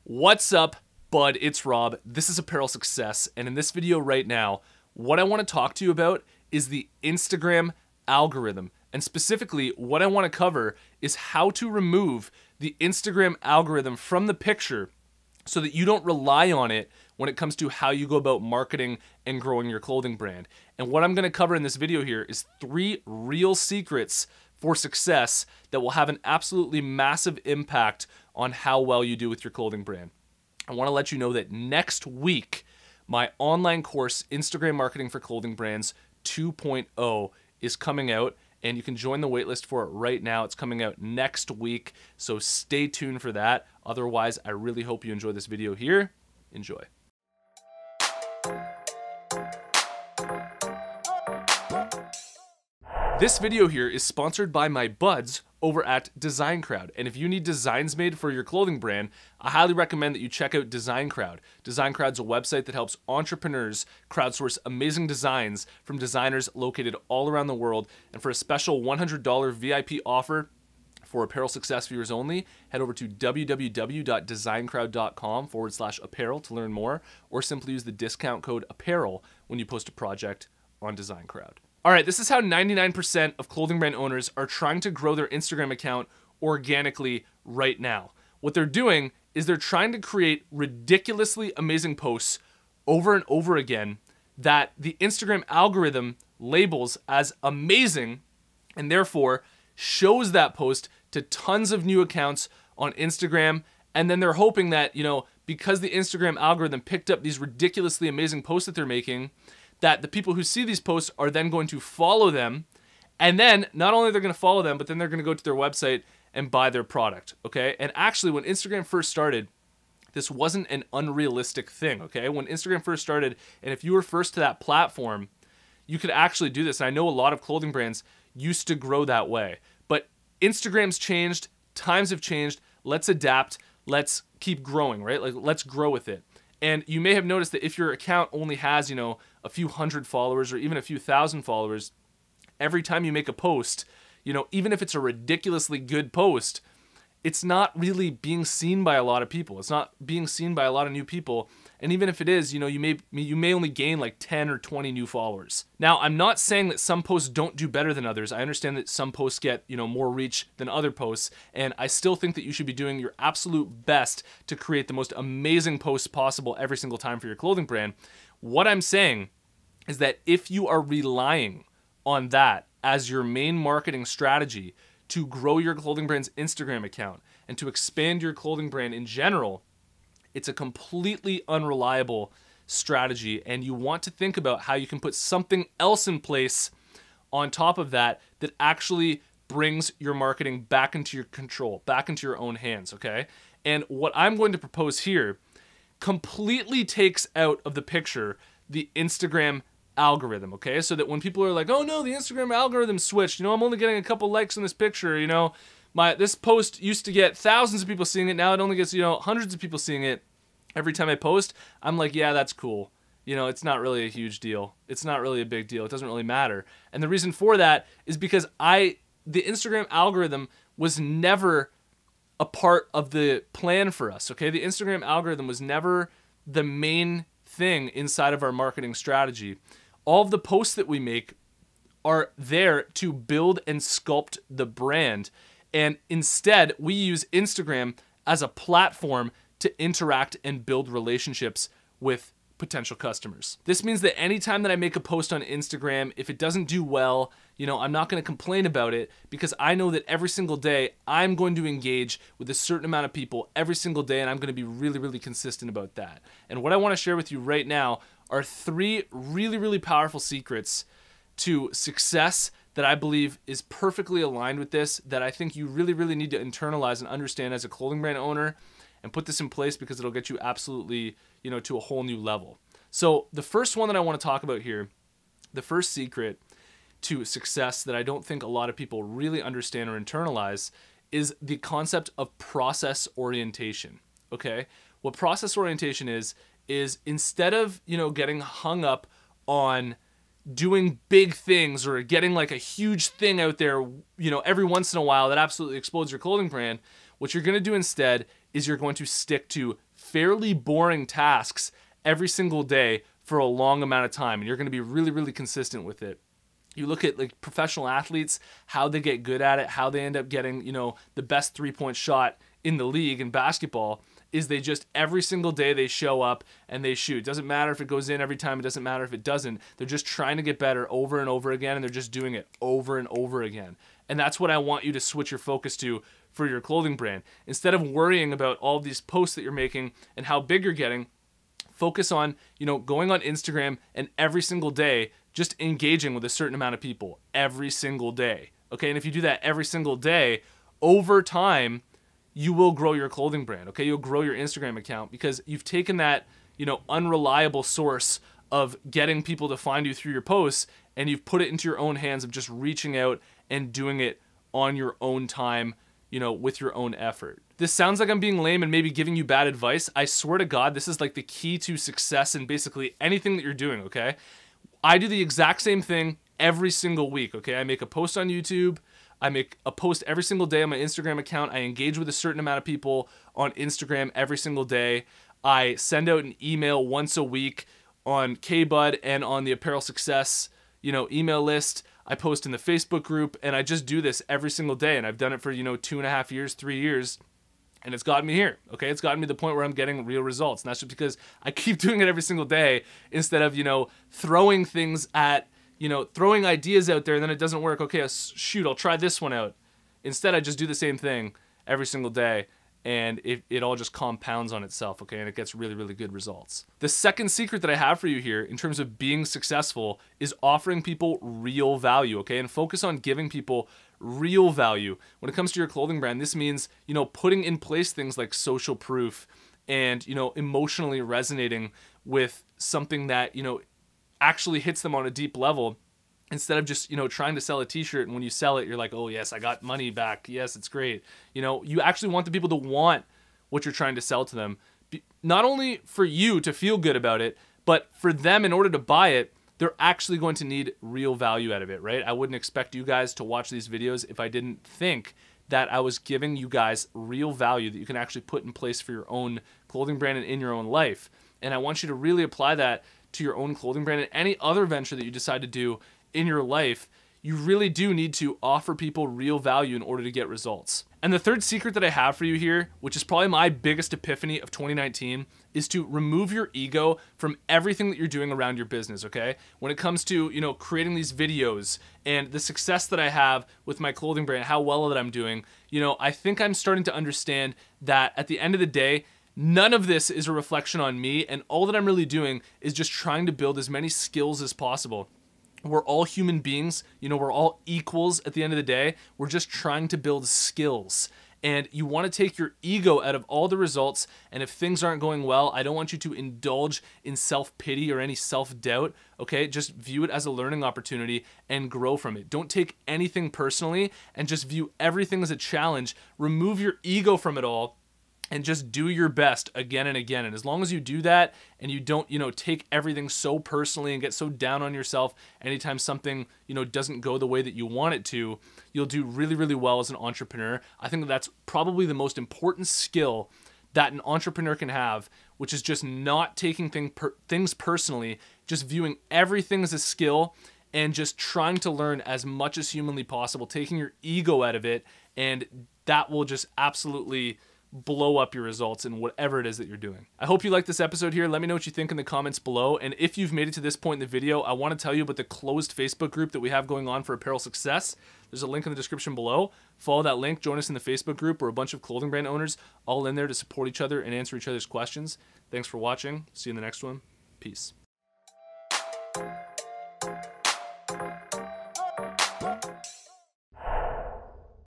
What's up, bud? It's Rob. This is Apparel Success, and in this video right now, what I want to talk to you about is the Instagram algorithm. And specifically, what I want to cover is how to remove the Instagram algorithm from the picture so that you don't rely on it when it comes to how you go about marketing and growing your clothing brand. And what I'm going to cover in this video here is 3 real secrets for success that will have an absolutely massive impact on how well you do with your clothing brand. I want to let you know that next week, my online course, Instagram Marketing for Clothing Brands 2.0, is coming out, and you can join the waitlist for it right now. It's coming out next week, so stay tuned for that. Otherwise, I really hope you enjoy this video here. Enjoy. This video here is sponsored by my buds over at DesignCrowd, and if you need designs made for your clothing brand, I highly recommend that you check out DesignCrowd. DesignCrowd's a website that helps entrepreneurs crowdsource amazing designs from designers located all around the world, and for a special $100 VIP offer for Apparel Success viewers only, head over to www.designcrowd.com/apparel to learn more, or simply use the discount code APPAREL when you post a project on DesignCrowd. All right, this is how 99% of clothing brand owners are trying to grow their Instagram account organically right now. What they're doing is they're trying to create ridiculously amazing posts over and over again that the Instagram algorithm labels as amazing, and therefore shows that post to tons of new accounts on Instagram. And then they're hoping that, because the Instagram algorithm picked up these ridiculously amazing posts that they're making, that the people who see these posts are then going to follow them, and then not only they're going to follow them, but then they're going to go to their website and buy their product, okay? And actually, when Instagram first started, this wasn't an unrealistic thing, okay? When Instagram first started, and if you were first to that platform, you could actually do this. And I know a lot of clothing brands used to grow that way, but Instagram's changed, times have changed, let's adapt, let's keep growing, right? Like, let's grow with it. And you may have noticed that if your account only has, a few hundred followers or even a few thousand followers, every time you make a post, even if it's a ridiculously good post, it's not really being seen by a lot of people. It's not being seen by a lot of new people. And even if it is, you may only gain like 10 or 20 new followers. Now, I'm not saying that some posts don't do better than others. I understand that some posts get, more reach than other posts, and I still think that you should be doing your absolute best to create the most amazing posts possible every single time for your clothing brand. What I'm saying is that if you are relying on that as your main marketing strategy to grow your clothing brand's Instagram account and to expand your clothing brand in general, it's a completely unreliable strategy, and you want to think about how you can put something else in place on top of that that actually brings your marketing back into your control, back into your own hands, okay? And what I'm going to propose here completely takes out of the picture the Instagram algorithm, okay? So that when people are like, oh no, the Instagram algorithm switched, I'm only getting a couple likes on this picture, this post used to get thousands of people seeing it, now it only gets, hundreds of people seeing it every time I post. I'm like, yeah, that's cool. It's not really a huge deal. It's not really a big deal. It doesn't really matter. And the reason for that is because the Instagram algorithm was never a part of the plan for us, okay? The Instagram algorithm was never the main thing inside of our marketing strategy. All of the posts that we make are there to build and sculpt the brand. And instead, we use Instagram as a platform to interact and build relationships with potential customers. This means that anytime that I make a post on Instagram, if it doesn't do well, I'm not going to complain about it, because I know that every single day I'm going to engage with a certain amount of people every single day, and I'm going to be really, really consistent about that. And what I want to share with you right now are 3 really, really powerful secrets to success that I believe is perfectly aligned with this, that I think you really, really need to internalize and understand as a clothing brand owner, and put this in place because it'll get you absolutely, to a whole new level. So the first one that I want to talk about here, the first secret to success that I don't think a lot of people really understand or internalize, is the concept of process orientation, okay? What process orientation is instead of, getting hung up on doing big things or getting like a huge thing out there, every once in a while that absolutely explodes your clothing brand, what you're going to do instead is you're going to stick to fairly boring tasks every single day for a long amount of time, and you're going to be really, really consistent with it. You look at like professional athletes, how they get good at it, how they end up getting, the best 3-point shot in the league in basketball is they just every single day they show up and they shoot. It doesn't matter if it goes in every time. It doesn't matter if it doesn't. They're just trying to get better over and over again, and they're just doing it over and over again. And that's what I want you to switch your focus to for your clothing brand. Instead of worrying about all these posts that you're making and how big you're getting, focus on, going on Instagram and every single day just engaging with a certain amount of people every single day. Okay, and if you do that every single day, over time, you will grow your clothing brand. Okay, you'll grow your Instagram account because you've taken that, unreliable source of getting people to find you through your posts, and you've put it into your own hands of just reaching out and doing it on your own time, with your own effort. This sounds like I'm being lame and maybe giving you bad advice. I swear to God, this is like the key to success in basically anything that you're doing, okay? I do the exact same thing every single week, okay? I make a post on YouTube. I make a post every single day on my Instagram account. I engage with a certain amount of people on Instagram every single day. I send out an email once a week on KBud and on the Apparel Success, email list. I post in the Facebook group, and I just do this every single day, and I've done it for, 2.5 years, 3 years, and it's gotten me here, okay? It's gotten me to the point where I'm getting real results, and that's just because I keep doing it every single day instead of, throwing things at, throwing ideas out there, and then it doesn't work. Okay, shoot, I'll try this one out. Instead, I just do the same thing every single day, and it all just compounds on itself, okay? And it gets really, really good results. The second secret that I have for you here in terms of being successful is offering people real value, okay? And focus on giving people real value. When it comes to your clothing brand, this means, putting in place things like social proof and, emotionally resonating with something that, actually hits them on a deep level, instead of just, trying to sell a t-shirt, and when you sell it, you're like, oh yes, I got money back. Yes, it's great. You actually want the people to want what you're trying to sell to them. Not only for you to feel good about it, but for them, in order to buy it, they're actually going to need real value out of it, right? I wouldn't expect you guys to watch these videos if I didn't think that I was giving you guys real value that you can actually put in place for your own clothing brand and in your own life. And I want you to really apply that to your own clothing brand and any other venture that you decide to do in your life. You really do need to offer people real value in order to get results. And the third secret that I have for you here, which is probably my biggest epiphany of 2019, is to remove your ego from everything that you're doing around your business, okay? When it comes to, creating these videos and the success that I have with my clothing brand, how well that I'm doing, I think I'm starting to understand that at the end of the day, none of this is a reflection on me, and all that I'm really doing is just trying to build as many skills as possible. We're all human beings, we're all equals at the end of the day. We're just trying to build skills. And you want to take your ego out of all the results, and if things aren't going well, I don't want you to indulge in self-pity or any self-doubt, okay? Just view it as a learning opportunity and grow from it. Don't take anything personally, and just view everything as a challenge. Remove your ego from it all, and just do your best again and again. And as long as you do that and you don't, take everything so personally and get so down on yourself anytime something, doesn't go the way that you want it to, you'll do really, really well as an entrepreneur. I think that's probably the most important skill that an entrepreneur can have, which is just not taking things personally, just viewing everything as a skill and just trying to learn as much as humanly possible, taking your ego out of it, and that will just absolutely blow up your results in whatever it is that you're doing. I hope you liked this episode here. Let me know what you think in the comments below. And if you've made it to this point in the video, I want to tell you about the closed Facebook group that we have going on for Apparel Success. There's a link in the description below. Follow that link, join us in the Facebook group. We're a bunch of clothing brand owners all in there to support each other and answer each other's questions. Thanks for watching. See you in the next one. Peace.